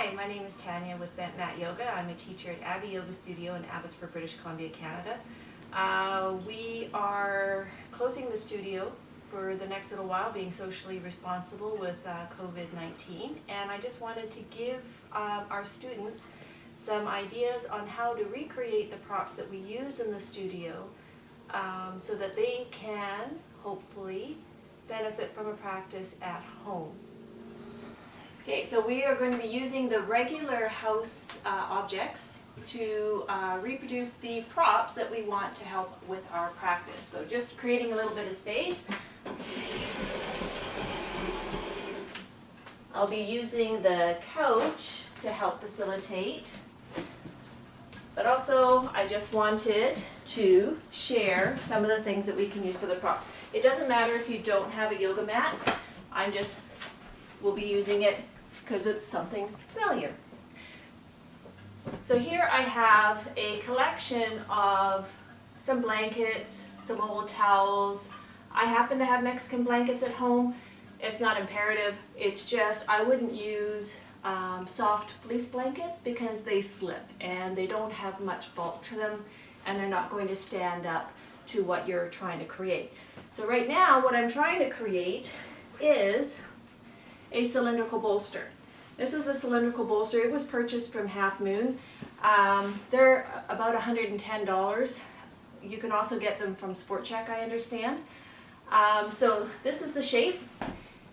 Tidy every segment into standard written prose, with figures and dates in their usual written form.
Hi, my name is Tanya with Bent Mat Yoga. I'm a teacher at Abbey Yoga Studio in Abbotsford, British Columbia, Canada. We are closing the studio for the next little while, being socially responsible with COVID-19, and I just wanted to give our students some ideas on how to recreate the props that we use in the studio so that they can hopefully benefit from a practice at home. Okay, so we are going to be using the regular house objects to reproduce the props that we want to help with our practice. So just creating a little bit of space. I'll be using the couch to help facilitate, but also I just wanted to share some of the things that we can use for the props. It doesn't matter if you don't have a yoga mat. We'll be using it because it's something familiar. So here I have a collection of some blankets, some old towels. I happen to have Mexican blankets at home. It's not imperative. It's just I wouldn't use soft fleece blankets because they slip and they don't have much bulk to them and they're not going to stand up to what you're trying to create. So right now what I'm trying to create is a cylindrical bolster. This is a cylindrical bolster. It was purchased from Half Moon. They're about $110. You can also get them from Sport Chek, I understand. So this is the shape.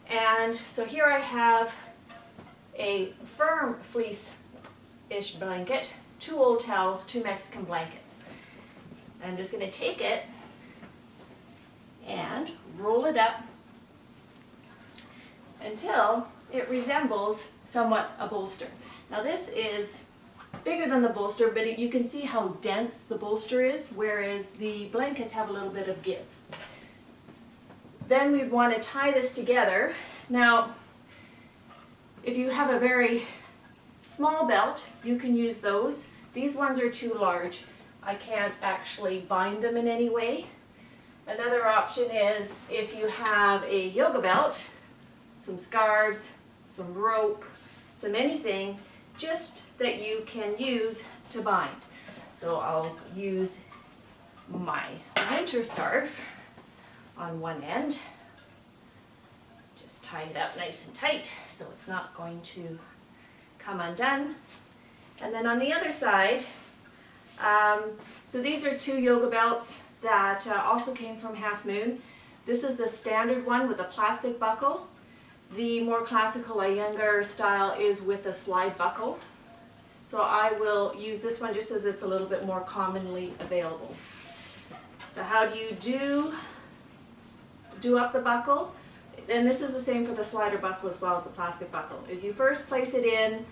And so here I have a firm fleece-ish blanket, 2 old towels, 2 Mexican blankets. I'm just going to take it and roll it up until it resembles somewhat a bolster. Now this is bigger than the bolster, but you can see how dense the bolster is, whereas the blankets have a little bit of give. Then we'd want to tie this together. Now, if you have a very small belt, you can use those. These ones are too large. I can't actually bind them in any way. Another option is if you have a yoga belt, some scarves, some rope, some anything, just that you can use to bind. So I'll use my winter scarf on one end. Just tie it up nice and tight so it's not going to come undone. And then on the other side, so these are 2 yoga belts that also came from Half Moon. This is the standard one with a plastic buckle. The more classical Iyengar style is with a slide buckle. So I will use this one just as it's a little bit more commonly available. So how do you do up the buckle? And this is the same for the slider buckle as well as the plastic buckle. Is you first place it in,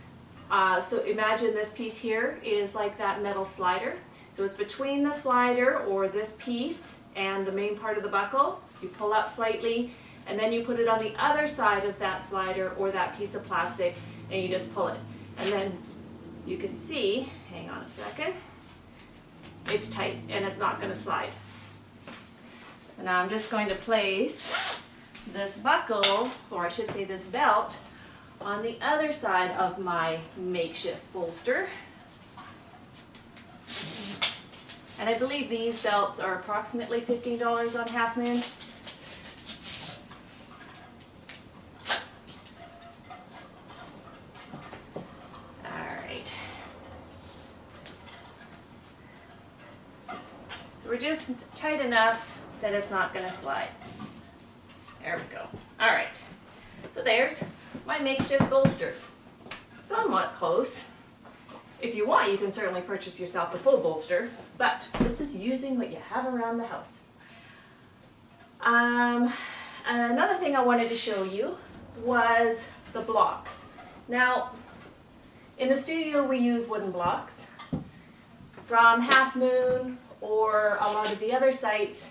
so imagine this piece here is like that metal slider. So it's between the slider or this piece and the main part of the buckle. You pull up slightly, and then you put it on the other side of that slider or that piece of plastic and you just pull it. And then you can see, hang on a second, it's tight and it's not going to slide. So now I'm just going to place this buckle, or I should say this belt, on the other side of my makeshift bolster. And I believe these belts are approximately $15 on Half Moon. We're just tight enough that it's not going to slide. There we go. All right. So there's my makeshift bolster. Somewhat close. If you want, you can certainly purchase yourself the full bolster, but this is using what you have around the house. Another thing I wanted to show you was the blocks. Now, in the studio we use wooden blocks. From Half Moon or a lot of the other sites,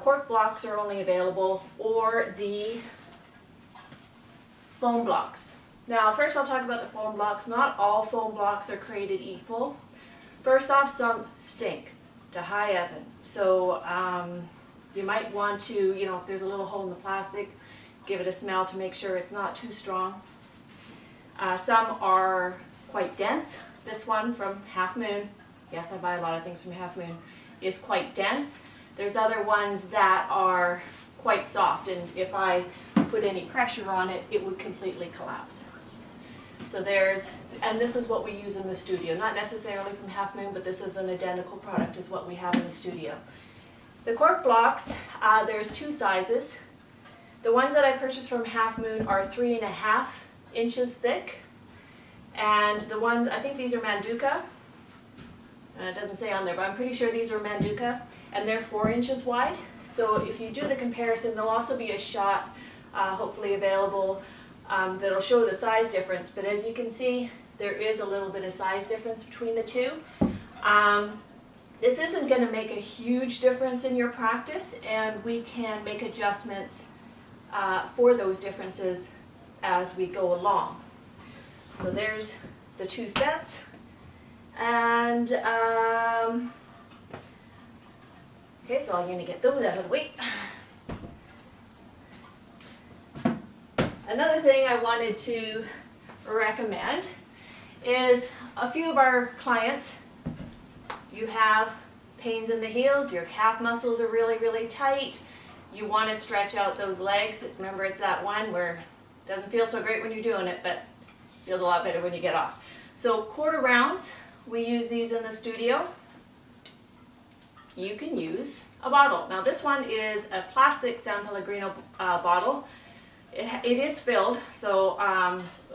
cork blocks are only available, or the foam blocks. Now first I'll talk about the foam blocks. Not all foam blocks are created equal. First off, some stink to high oven. So you might want to, if there's a little hole in the plastic, give it a smell to make sure it's not too strong. Some are quite dense. This one from Half Moon, yes, I buy a lot of things from Half Moon, is quite dense. There's other ones that are quite soft, and if I put any pressure on it, it would completely collapse. So and this is what we use in the studio. Not necessarily from Half Moon, but this is an identical product is what we have in the studio. The cork blocks, there's two sizes. The ones that I purchased from Half Moon are 3.5 inches thick. And the ones, I think these are Manduka. It doesn't say on there, but I'm pretty sure these are Manduka. And they're 4 inches wide. So if you do the comparison, there'll also be a shot, hopefully available, that'll show the size difference. But as you can see, there is a little bit of size difference between the two. This isn't going to make a huge difference in your practice, and we can make adjustments for those differences as we go along. So there's the two sets. And okay, so I'm going to get those out of the way. Another thing I wanted to recommend is a few of our clients, you have pains in the heels, your calf muscles are really, really tight, you want to stretch out those legs. Remember, it's that one where it doesn't feel so great when you're doing it, but feels a lot better when you get off. So quarter rounds, we use these in the studio. You can use a bottle. Now this one is a plastic San Pellegrino bottle. It is filled, so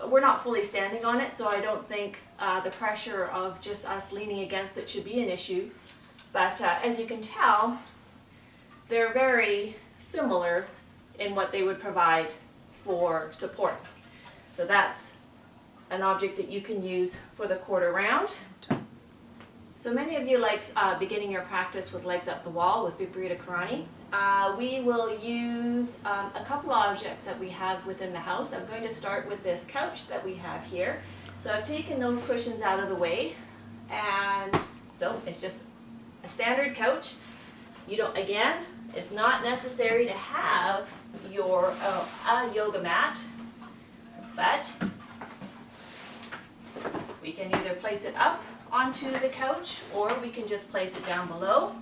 we're not fully standing on it, so I don't think the pressure of just us leaning against it should be an issue. But as you can tell, they're very similar in what they would provide for support. So that's an object that you can use for the quarter round. So many of you like beginning your practice with legs up the wall with Viparita Karani. We will use a couple of objects that we have within the house. I'm going to start with this couch that we have here. So I've taken those cushions out of the way, and so it's just a standard couch. You don't, again, it's not necessary to have your a yoga mat, but we can either place it up onto the couch or we can just place it down below.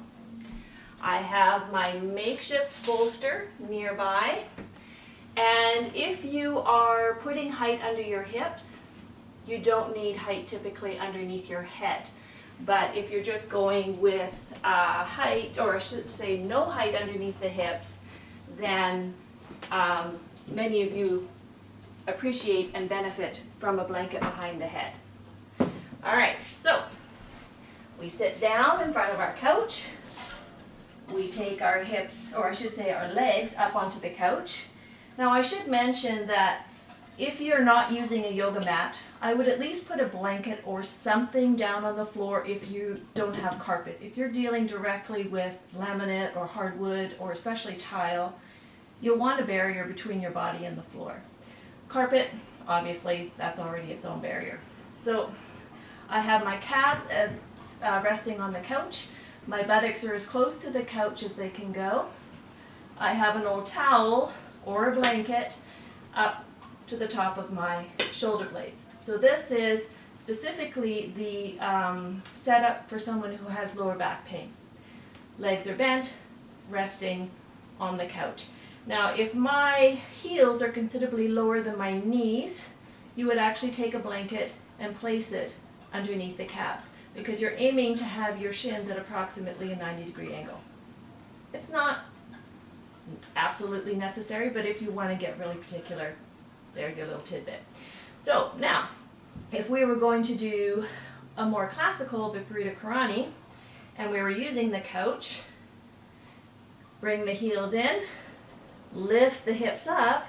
I have my makeshift bolster nearby, and if you are putting height under your hips, you don't need height typically underneath your head. But if you're just going with height, or I should say no height underneath the hips, then many of you appreciate and benefit from a blanket behind the head. All right, so we sit down in front of our couch. We take our hips, or I should say our legs, up onto the couch. Now I should mention that if you're not using a yoga mat, I would at least put a blanket or something down on the floor if you don't have carpet. If you're dealing directly with laminate or hardwood or especially tile, you'll want a barrier between your body and the floor. Carpet, obviously, that's already its own barrier. So I have my calves resting on the couch. My buttocks are as close to the couch as they can go. I have an old towel or a blanket up to the top of my shoulder blades. So this is specifically the setup for someone who has lower back pain. Legs are bent, resting on the couch. Now if my heels are considerably lower than my knees, you would actually take a blanket and place it underneath the calves, because you're aiming to have your shins at approximately a 90-degree angle. It's not absolutely necessary, but if you want to get really particular, there's your little tidbit. So now, if we were going to do a more classical Viparita Karani, and we were using the couch, bring the heels in, lift the hips up,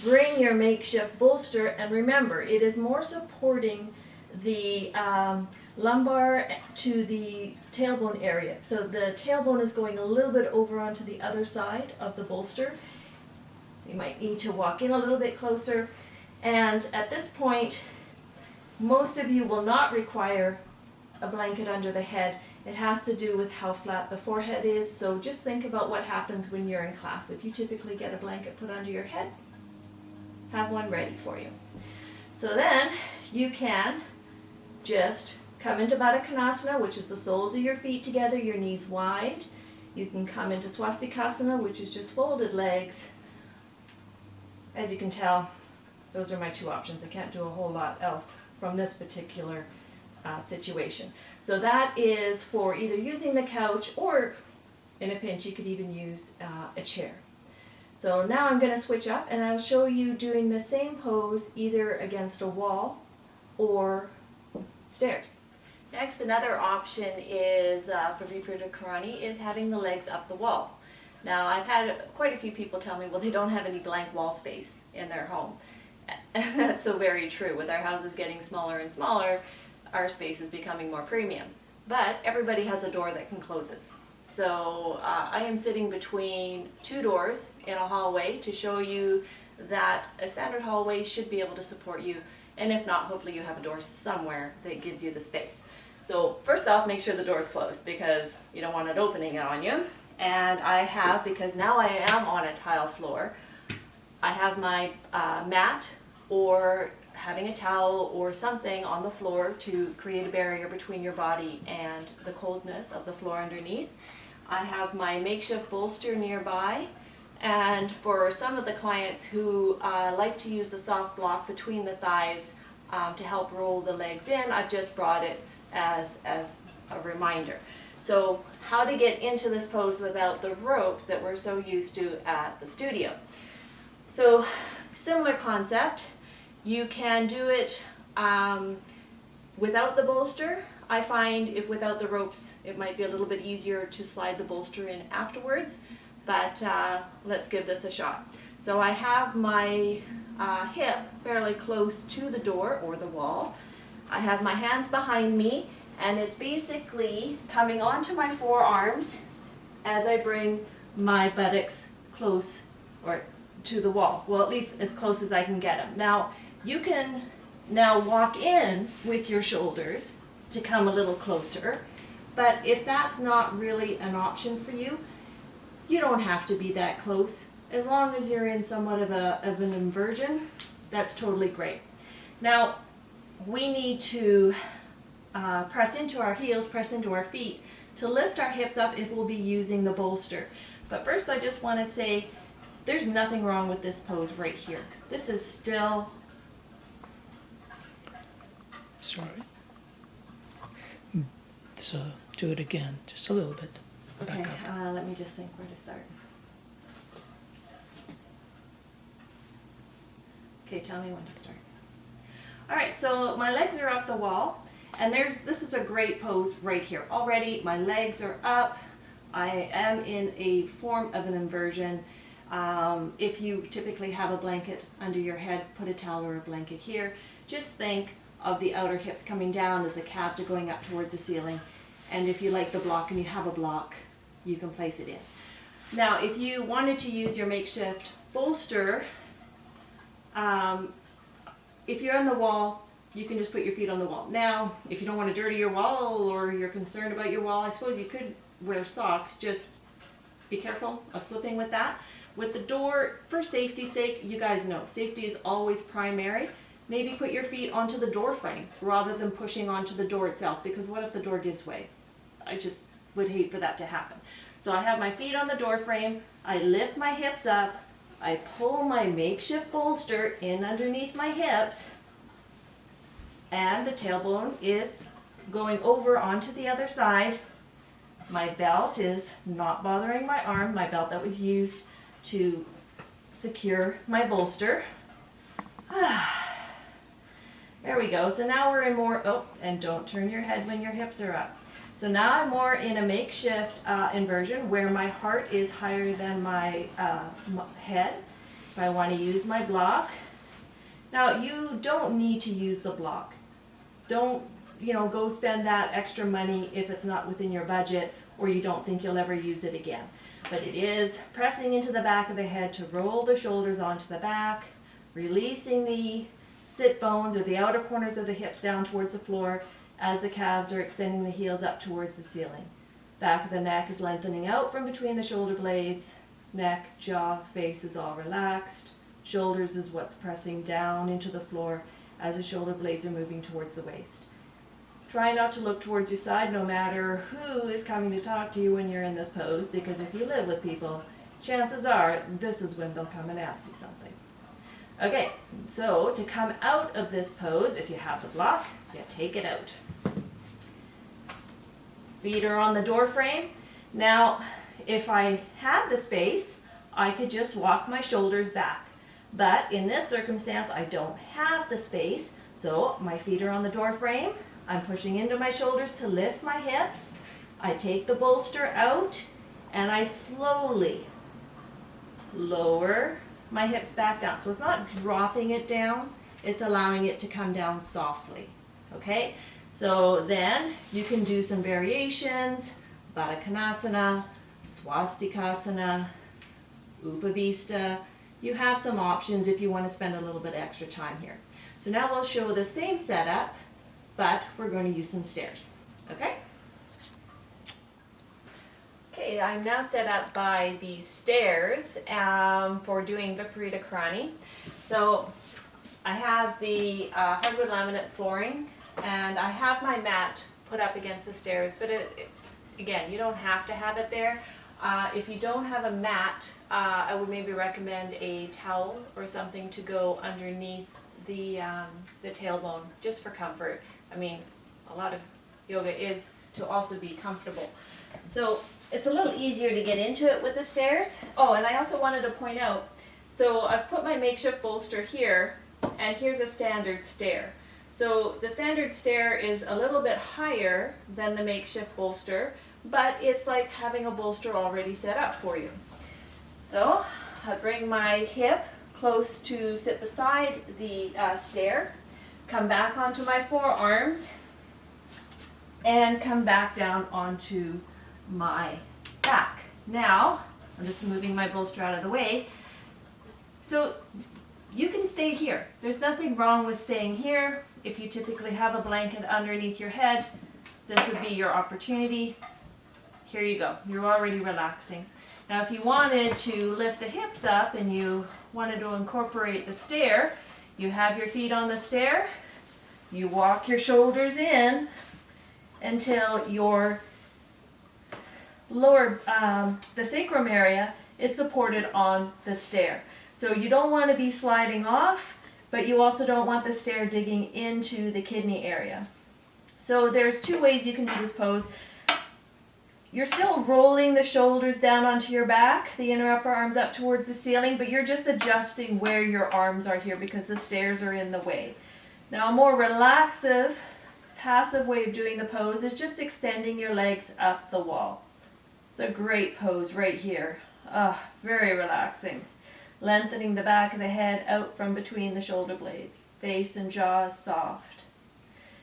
bring your makeshift bolster, and remember, it is more supporting the lumbar to the tailbone area. So the tailbone is going a little bit over onto the other side of the bolster. You might need to walk in a little bit closer. And at this point, most of you will not require a blanket under the head. It has to do with how flat the forehead is. So just think about what happens when you're in class. If you typically get a blanket put under your head, have one ready for you. So then you can just come into Baddha Konasana, which is the soles of your feet together, your knees wide. You can come into Swastikasana, which is just folded legs. As you can tell, those are my two options. I can't do a whole lot else from this particular situation. So that is for either using the couch, or in a pinch you could even use a chair. So now I'm going to switch up and I'll show you doing the same pose either against a wall or stairs. Next, another option is for Viparita Karani is having the legs up the wall. Now, I've had quite a few people tell me, well, they don't have any blank wall space in their home. And that's so very true. With our houses getting smaller and smaller, our space is becoming more premium. But everybody has a door that can close it. So I am sitting between two doors in a hallway to show you that a standard hallway should be able to support you. And if not, hopefully you have a door somewhere that gives you the space. So first off, make sure the door is closed because you don't want it opening on you. And I have, because now I am on a tile floor, I have my mat or having a towel or something on the floor to create a barrier between your body and the coldness of the floor underneath. I have my makeshift bolster nearby, and for some of the clients who like to use the soft block between the thighs to help roll the legs in, I've just brought it as a reminder. So how to get into this pose without the ropes that we're so used to at the studio. So similar concept, you can do it without the bolster. I find if without the ropes it might be a little bit easier to slide the bolster in afterwards, but let's give this a shot. So I have my hip fairly close to the door or the wall. I have my hands behind me, and it's basically coming onto my forearms as I bring my buttocks close or to the wall. Well, at least as close as I can get them. Now, you can now walk in with your shoulders to come a little closer, but if that's not really an option for you, you don't have to be that close. As long as you're in somewhat of an inversion, that's totally great. Now, we need to press into our heels, press into our feet to lift our hips up if we'll be using the bolster. But first I just want to say there's nothing wrong with this pose right here. This is still... Sorry. So do it again, just a little bit. Back Okay, up. let me just think where to start. Okay, tell me when to start. Alright, so my legs are up the wall, and this is a great pose right here. Already my legs are up, I am in a form of an inversion. If you typically have a blanket under your head, put a towel or a blanket here. Just think of the outer hips coming down as the calves are going up towards the ceiling. And if you like the block and you have a block, you can place it in. Now, if you wanted to use your makeshift bolster, if you're on the wall, you can just put your feet on the wall. Now, if you don't want to dirty your wall or you're concerned about your wall, I suppose you could wear socks. Just be careful of slipping with that. With the door, for safety's sake, you guys know, safety is always primary. Maybe put your feet onto the door frame rather than pushing onto the door itself, because what if the door gives way? I just would hate for that to happen. So I have my feet on the door frame, I lift my hips up, I pull my makeshift bolster in underneath my hips, and the tailbone is going over onto the other side. My belt is not bothering my arm, my belt that was used to secure my bolster. There we go. So now we're in more, oh, and don't turn your head when your hips are up. So now I'm more in a makeshift inversion where my heart is higher than my head. If I want to use my block. Now you don't need to use the block. Don't, go spend that extra money if it's not within your budget or you don't think you'll ever use it again. But it is pressing into the back of the head to roll the shoulders onto the back, releasing the sit bones or the outer corners of the hips down towards the floor as the calves are extending the heels up towards the ceiling. Back of the neck is lengthening out from between the shoulder blades. Neck, jaw, face is all relaxed. Shoulders is what's pressing down into the floor as the shoulder blades are moving towards the waist. Try not to look towards your side no matter who is coming to talk to you when you're in this pose, because if you live with people, chances are this is when they'll come and ask you something. Okay, so to come out of this pose, if you have the block, you take it out. Feet are on the door frame. Now, if I had the space, I could just walk my shoulders back. But in this circumstance, I don't have the space, so my feet are on the door frame. I'm pushing into my shoulders to lift my hips. I take the bolster out, and I slowly lower my hips back down. So it's not dropping it down, it's allowing it to come down softly. Okay? So then you can do some variations, Baddha Konasana, Swastikasana, Upavista. You have some options if you want to spend a little bit extra time here. So now we'll show the same setup, but we're going to use some stairs. Okay? Okay, I'm now set up by the stairs for doing Viparita Karani. So I have the hardwood laminate flooring, and I have my mat put up against the stairs, but again, you don't have to have it there. If you don't have a mat, I would maybe recommend a towel or something to go underneath the tailbone, just for comfort. I mean, a lot of yoga is to also be comfortable. So it's a little easier to get into it with the stairs. Oh, and I also wanted to point out, so I've put my makeshift bolster here, and here's a standard stair. So the standard stair is a little bit higher than the makeshift bolster, but it's like having a bolster already set up for you. So I bring my hip close to sit beside the stair, come back onto my forearms, and come back down onto my back. Now, I'm just moving my bolster out of the way. So you can stay here. There's nothing wrong with staying here. If you typically have a blanket underneath your head, this would be your opportunity. Here you go. You're already relaxing. Now, if you wanted to lift the hips up and you wanted to incorporate the stair, you have your feet on the stair, you walk your shoulders in until your lower, the sacrum area is supported on the stair. So you don't want to be sliding off, but you also don't want the stair digging into the kidney area. So there's two ways you can do this pose. You're still rolling the shoulders down onto your back, the inner upper arms up towards the ceiling, but you're just adjusting where your arms are here because the stairs are in the way. Now, a more relaxive, passive way of doing the pose is just extending your legs up the wall. It's a great pose right here. Very relaxing. Lengthening the back of the head out from between the shoulder blades. Face and jaw is soft.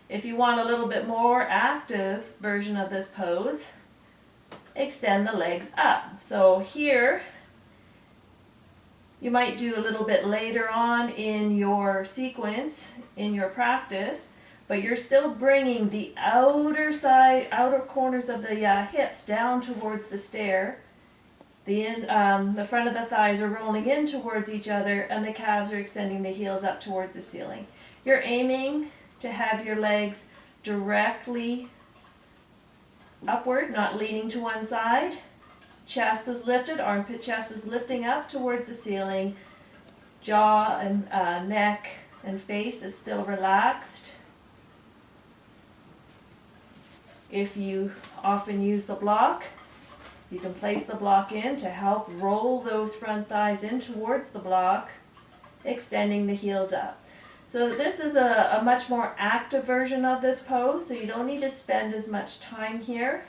If you want a little bit more active version of this pose, extend the legs up. So here, you might do a little bit later on in your sequence, in your practice, but you're still bringing the outer corners of the hips down towards the stair. The front of the thighs are rolling in towards each other, and the calves are extending the heels up towards the ceiling. You're aiming to have your legs directly upward, not leaning to one side. Chest is lifted, armpit chest is lifting up towards the ceiling. Jaw and neck and face is still relaxed. If you often use the block, you can place the block in to help roll those front thighs in towards the block, extending the heels up. So this is a much more active version of this pose, so you don't need to spend as much time here.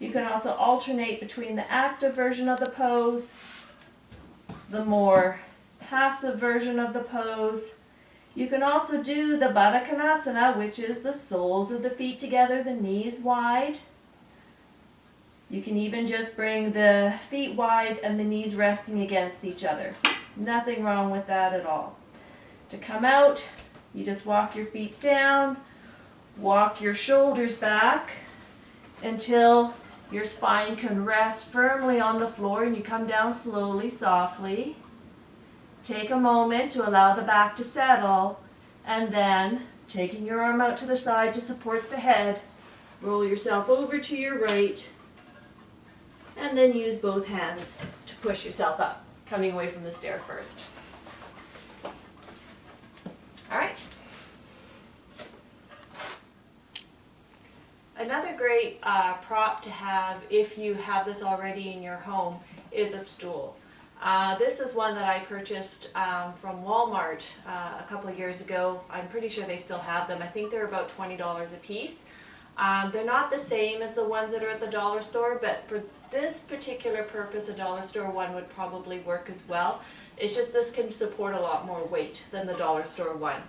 You can also alternate between the active version of the pose, the more passive version of the pose. You can also do the Baddha Konasana, which is the soles of the feet together, the knees wide. You can even just bring the feet wide and the knees resting against each other. Nothing wrong with that at all. To come out, you just walk your feet down, walk your shoulders back until your spine can rest firmly on the floor, and you come down slowly, softly. Take a moment to allow the back to settle, And then taking your arm out to the side to support the head, roll yourself over to your right, and then use both hands to push yourself up, coming away from the stair first. All right. Another great prop to have if you have this already in your home is a stool. This is one that I purchased from Walmart a couple of years ago. I'm pretty sure they still have them. I think they're about $20 a piece. They're not the same as the ones that are at the dollar store, but for this particular purpose, a dollar store one would probably work as well. It's just this can support a lot more weight than the dollar store one.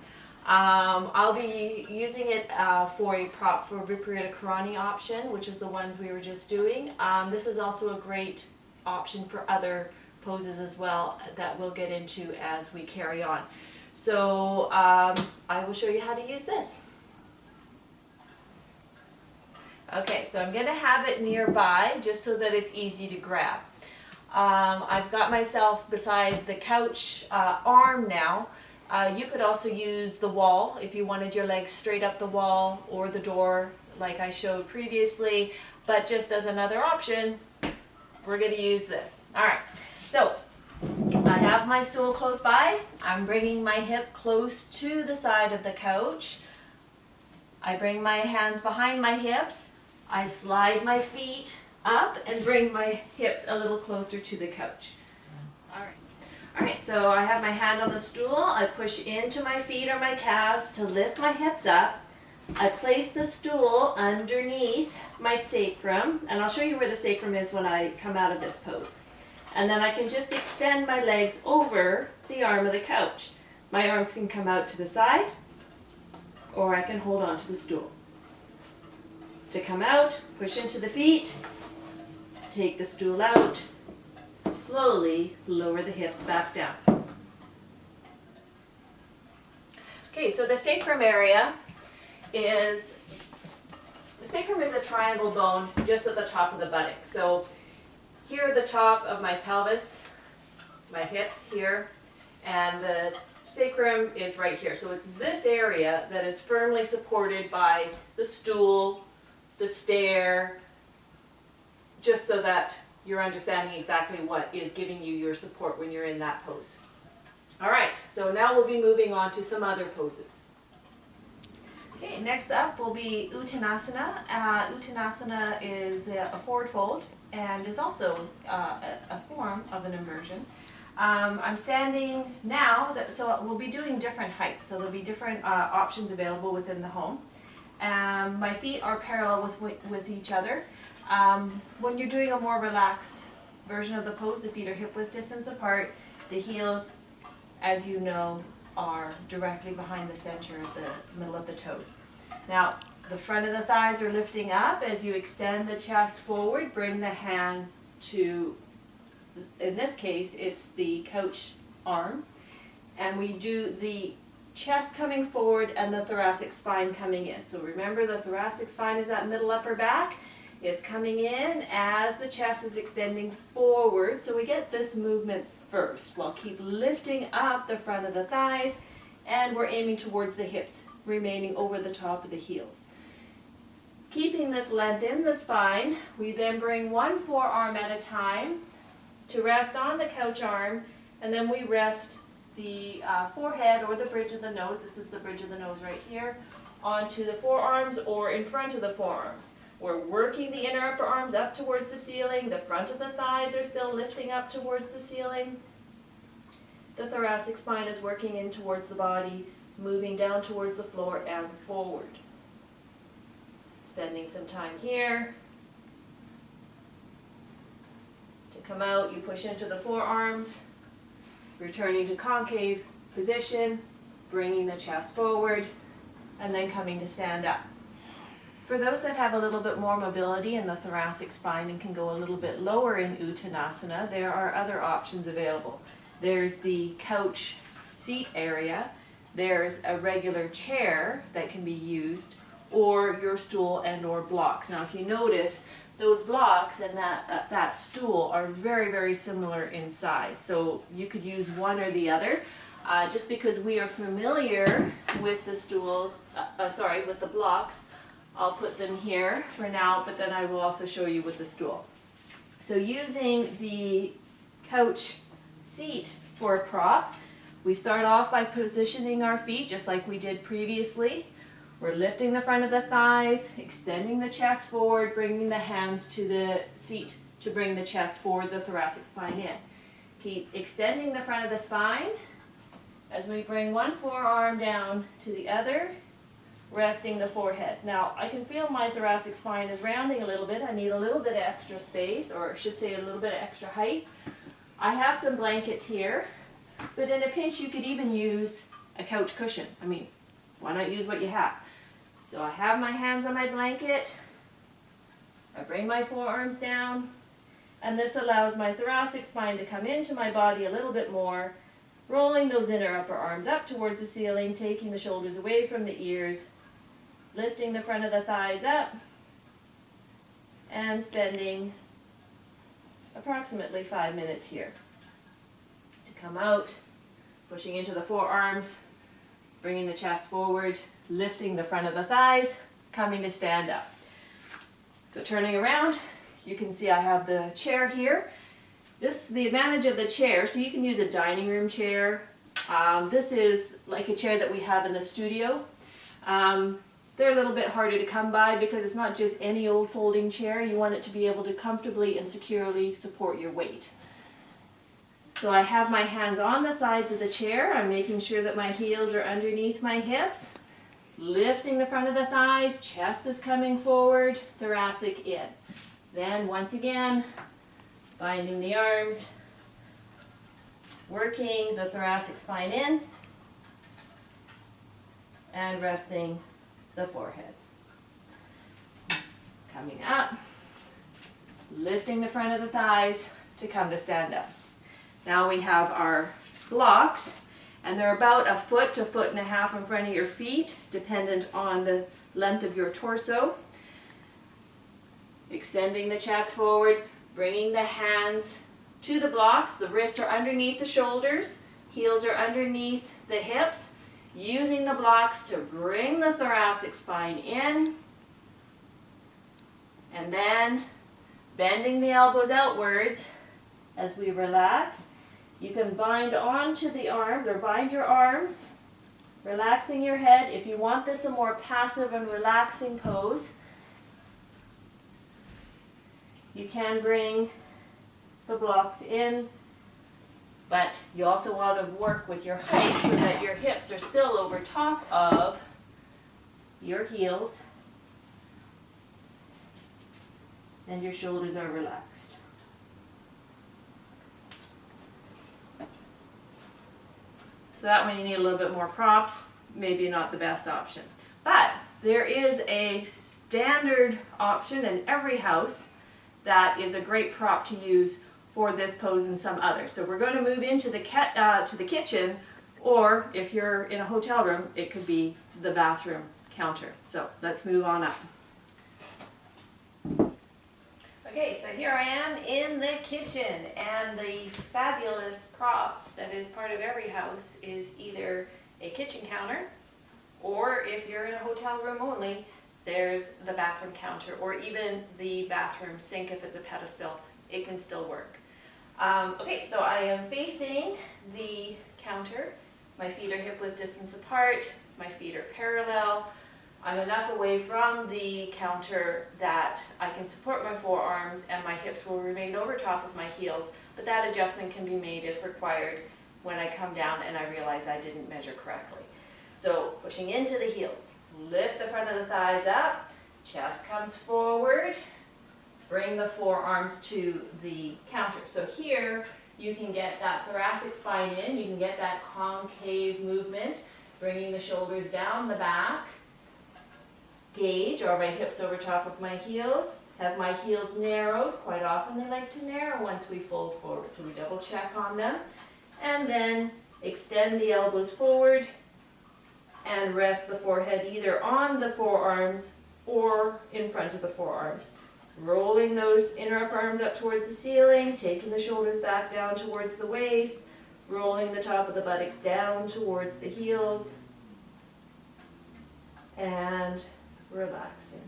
I'll be using it for a prop for Viparita Karani option, which is the ones we were just doing. This is also a great option for other poses as well that we'll get into as we carry on. So I will show you how to use this. Okay, so I'm going to have it nearby just so that it's easy to grab. I've got myself beside the couch arm now. You could also use the wall if you wanted your legs straight up the wall or the door like I showed previously, but just as another option, we're going to use this. All right, so I have my stool close by. I'm bringing my hip close to the side of the couch. I bring my hands behind my hips. I slide my feet up and bring my hips a little closer to the couch. All right, so I have my hand on the stool. I push into my feet or my calves to lift my hips up. I place the stool underneath my sacrum, and I'll show you where the sacrum is when I come out of this pose. And then I can just extend my legs over the arm of the couch. My arms can come out to the side, or I can hold on to the stool. To come out, push into the feet, take the stool out, slowly lower the hips back down. Okay, so the sacrum area is, a triangle bone just at the top of the buttocks. So here at the top of my pelvis, my hips here, and the sacrum is right here. So it's this area that is firmly supported by the stool, the stair, just so that you're understanding exactly what is giving you your support when you're in that pose. All right, so now we'll be moving on to some other poses. Okay, next up will be Uttanasana. Uttanasana is a forward fold and is also a form of an inversion. I'm standing now, so we'll be doing different heights, so there'll be different options available within the home. My feet are parallel with each other. When you're doing a more relaxed version of the pose, the feet are hip width distance apart. The heels, as you know, are directly behind the center of the middle of the toes. Now, the front of the thighs are lifting up as you extend the chest forward. Bring the hands to, in this case, it's the couch arm. And we do the chest coming forward and the thoracic spine coming in. So remember, the thoracic spine is that middle upper back. It's coming in as the chest is extending forward. So we get this movement first. We'll keep lifting up the front of the thighs, and we're aiming towards the hips, remaining over the top of the heels. Keeping this length in the spine, we then bring one forearm at a time to rest on the couch arm, and then we rest the forehead or the bridge of the nose, this is the bridge of the nose right here, onto the forearms or in front of the forearms. We're working the inner upper arms up towards the ceiling. The front of the thighs are still lifting up towards the ceiling. The thoracic spine is working in towards the body, moving down towards the floor and forward. Spending some time here. To come out, you push into the forearms, returning to concave position, bringing the chest forward, and then coming to stand up. For those that have a little bit more mobility in the thoracic spine and can go a little bit lower in Uttanasana, there are other options available. There's the couch seat area, there's a regular chair that can be used, or your stool and or blocks. Now if you notice, those blocks and that stool are very, very similar in size, so you could use one or the other. Just because we are familiar with the stool, with the blocks, I'll put them here for now, but then I will also show you with the stool. So using the couch seat for a prop, we start off by positioning our feet just like we did previously. We're lifting the front of the thighs, extending the chest forward, bringing the hands to the seat to bring the chest forward, the thoracic spine in. Keep extending the front of the spine as we bring one forearm down to the other, resting the forehead. Now, I can feel my thoracic spine is rounding a little bit. I need a little bit of extra space, or I should say a little bit of extra height. I have some blankets here, but in a pinch you could even use a couch cushion. I mean, why not use what you have? So I have my hands on my blanket, I bring my forearms down, and this allows my thoracic spine to come into my body a little bit more, rolling those inner upper arms up towards the ceiling, taking the shoulders away from the ears, lifting the front of the thighs up, and spending approximately 5 minutes here. To come out, pushing into the forearms, bringing the chest forward, lifting the front of the thighs, coming to stand up. So turning around, you can see I have the chair here. This is the advantage of the chair, so you can use a dining room chair. This is like a chair that we have in the studio. They're a little bit harder to come by because it's not just any old folding chair. You want it to be able to comfortably and securely support your weight. So I have my hands on the sides of the chair. I'm making sure that my heels are underneath my hips. Lifting the front of the thighs, chest is coming forward, thoracic in. Then once again, binding the arms, working the thoracic spine in, and resting the forehead. Coming up, lifting the front of the thighs to come to stand up. Now we have our blocks, and they're about 1 foot to 1.5 foot in front of your feet, dependent on the length of your torso. Extending the chest forward, bringing the hands to the blocks. The wrists are underneath the shoulders, heels are underneath the hips. Using the blocks to bring the thoracic spine in, and then bending the elbows outwards as we relax. You can bind onto the arms or bind your arms, relaxing your head. If you want this a more passive and relaxing pose, you can bring the blocks in, but you also want to work with your height so that your hips are still over top of your heels and your shoulders are relaxed. So that one you need a little bit more props, maybe not the best option. But there is a standard option in every house that is a great prop to use for this pose and some others. So we're going to move into the kitchen, or if you're in a hotel room, it could be the bathroom counter. So let's move on up. Okay, so here I am in the kitchen, and the fabulous prop that is part of every house is either a kitchen counter, or if you're in a hotel room only, there's the bathroom counter, or even the bathroom sink if it's a pedestal. It can still work. Okay, so I am facing the counter. My feet are hip width distance apart. My feet are parallel. I'm enough away from the counter that I can support my forearms and my hips will remain over top of my heels, but that adjustment can be made if required when I come down and I realize I didn't measure correctly. So pushing into the heels, lift the front of the thighs up, chest comes forward, bring the forearms to the counter. So here you can get that thoracic spine in, you can get that concave movement, bringing the shoulders down the back, gauge, or my hips over top of my heels, have my heels narrowed. Quite often they like to narrow once we fold forward, so we double check on them. And then extend the elbows forward and rest the forehead either on the forearms or in front of the forearms. Rolling those inner upper arms up towards the ceiling, taking the shoulders back down towards the waist, rolling the top of the buttocks down towards the heels, and relaxing.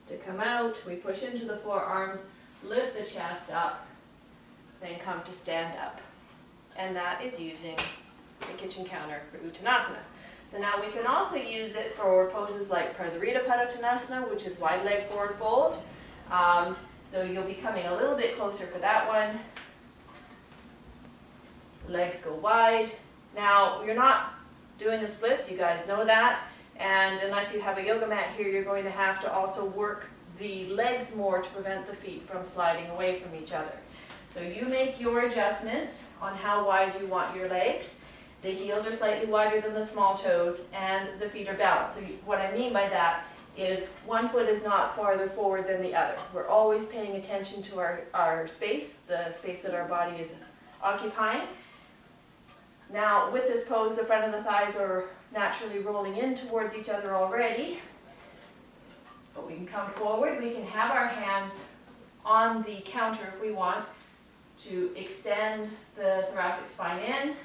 To come out, we push into the forearms, lift the chest up, then come to stand up. And that is using the kitchen counter for Uttanasana. So now we can also use it for poses like Prasarita Padottanasana, which is wide leg forward fold. So you'll be coming a little bit closer for that one. Legs go wide. Now, you're not doing the splits, you guys know that. And unless you have a yoga mat here, you're going to have to also work the legs more to prevent the feet from sliding away from each other. So you make your adjustments on how wide you want your legs. The heels are slightly wider than the small toes, and the feet are balanced. So what I mean by that is one foot is not farther forward than the other. We're always paying attention to our space, the space that our body is occupying. Now, with this pose, the front of the thighs are naturally rolling in towards each other already. But we can come forward. We can have our hands on the counter if we want to extend the thoracic spine in.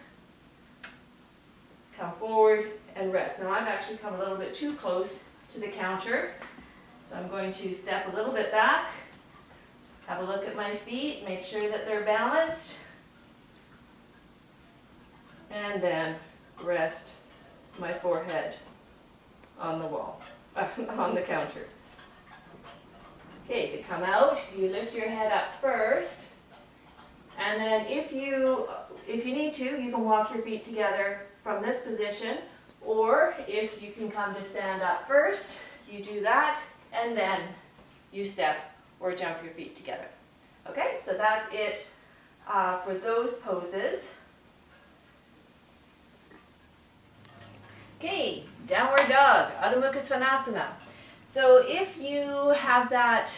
Come forward and rest. Now, I've actually come a little bit too close to the counter. So I'm going to step a little bit back, have a look at my feet, make sure that they're balanced, and then rest my forehead on the wall, on the counter. Okay, to come out, you lift your head up first, and then if you need to, you can walk your feet together from this position, or if you can come to stand up first, you do that, and then you step or jump your feet together. Okay, so that's it for those poses. Okay, downward dog, Adho Mukha Svanasana. So if you have that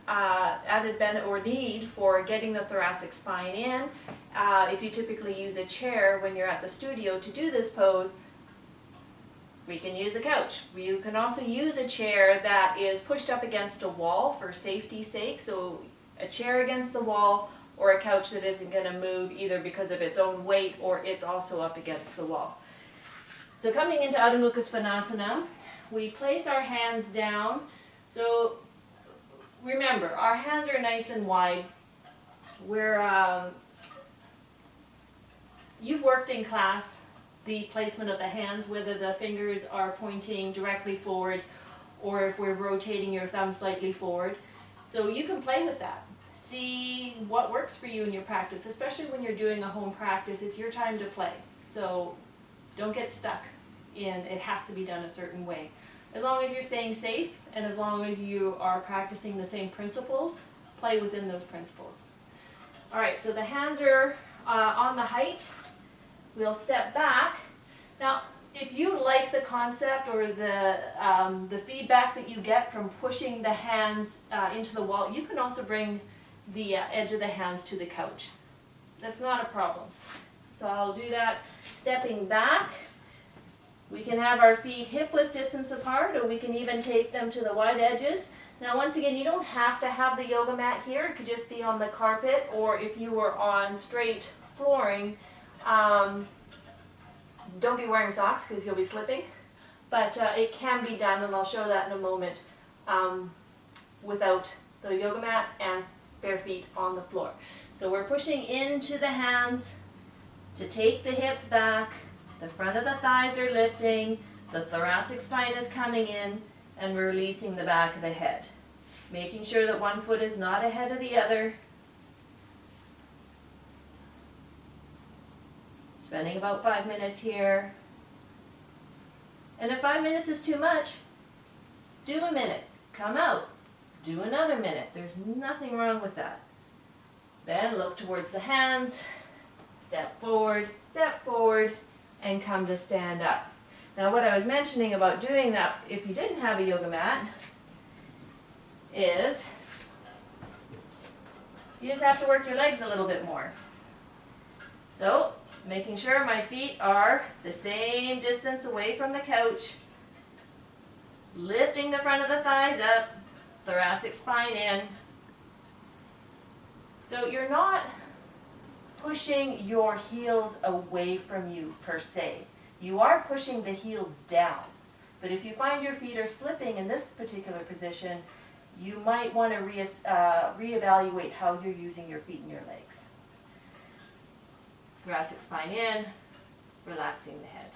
added benefit or need for getting the thoracic spine in, if you typically use a chair when you're at the studio to do this pose, we can use the couch. You can also use a chair that is pushed up against a wall for safety's sake. So a chair against the wall, or a couch that isn't going to move either because of its own weight or it's also up against the wall. So coming into Adho Mukha Svanasana, we place our hands down. So remember, our hands are nice and wide. You've worked in class the placement of the hands, whether the fingers are pointing directly forward or if we're rotating your thumb slightly forward. So you can play with that. See what works for you in your practice, especially when you're doing a home practice. It's your time to play. So don't get stuck in it has to be done a certain way. As long as you're staying safe and as long as you are practicing the same principles, play within those principles. All right, so the hands are on the height. We'll step back. Now, if you like the concept or the feedback that you get from pushing the hands into the wall, you can also bring the edge of the hands to the couch. That's not a problem. So I'll do that stepping back. We can have our feet hip-width distance apart, or we can even take them to the wide edges. Now, once again, you don't have to have the yoga mat here. It could just be on the carpet, or if you were on straight flooring, don't be wearing socks because you'll be slipping. But it can be done, and I'll show that in a moment, without the yoga mat and bare feet on the floor. So we're pushing into the hands to take the hips back. The front of the thighs are lifting, the thoracic spine is coming in, and we're releasing the back of the head. Making sure that one foot is not ahead of the other. Spending about 5 minutes here. And if 5 minutes is too much, do a minute, come out, do another minute. There's nothing wrong with that. Then look towards the hands, step forward, and come to stand up. Now, what I was mentioning about doing that if you didn't have a yoga mat is you just have to work your legs a little bit more. So, making sure my feet are the same distance away from the couch, lifting the front of the thighs up, thoracic spine in. So you're not pushing your heels away from you per se. You are pushing the heels down. But if you find your feet are slipping in this particular position, you might want to reevaluate how you're using your feet and your legs. Thoracic spine in, relaxing the head.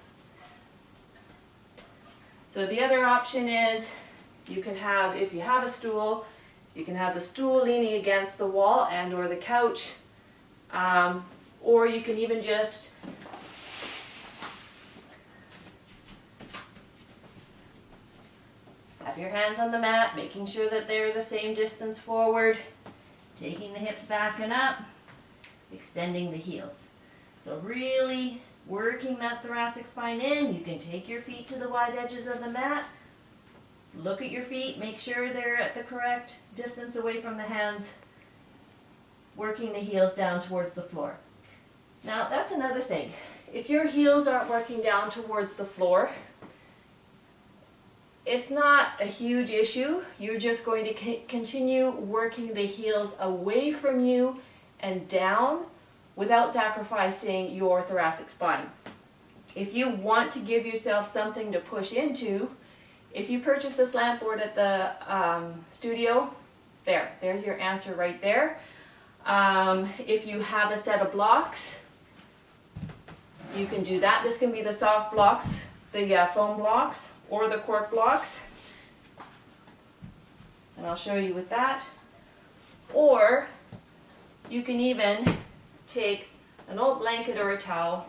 So the other option is you can have, if you have a stool, you can have the stool leaning against the wall and or the couch, or you can even just have your hands on the mat, making sure that they're the same distance forward, taking the hips back and up, extending the heels. So really working that thoracic spine in. You can take your feet to the wide edges of the mat, look at your feet, make sure they're at the correct distance away from the hands, working the heels down towards the floor. Now that's another thing. If your heels aren't working down towards the floor, it's not a huge issue. You're just going to continue working the heels away from you and down without sacrificing your thoracic spine. If you want to give yourself something to push into, if you purchase a slant board at the studio, there's your answer right there. If you have a set of blocks, you can do that. This can be the soft blocks, the foam blocks, or the cork blocks. And I'll show you with that. Or you can even take an old blanket or a towel,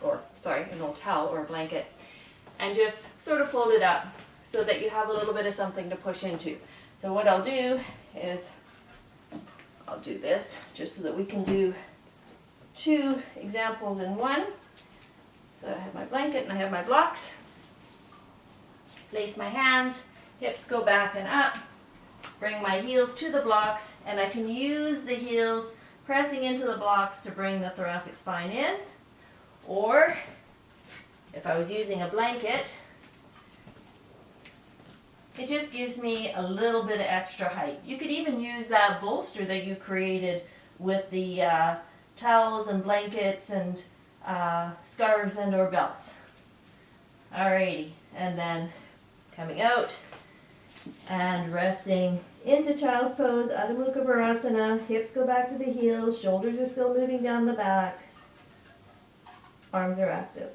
an old towel or a blanket, and just sort of fold it up so that you have a little bit of something to push into. So what I'll do is, I'll do this just so that we can do two examples in one. So I have my blanket and I have my blocks. Place my hands, hips go back and up. Bring my heels to the blocks, and I can use the heels pressing into the blocks to bring the thoracic spine in. Or if I was using a blanket, it just gives me a little bit of extra height. You could even use that bolster that you created with the towels and blankets and scarves and or belts. Alrighty, and then coming out and resting into child's pose, Adho Mukha Virasana. Hips go back to the heels, shoulders are still moving down the back, arms are active.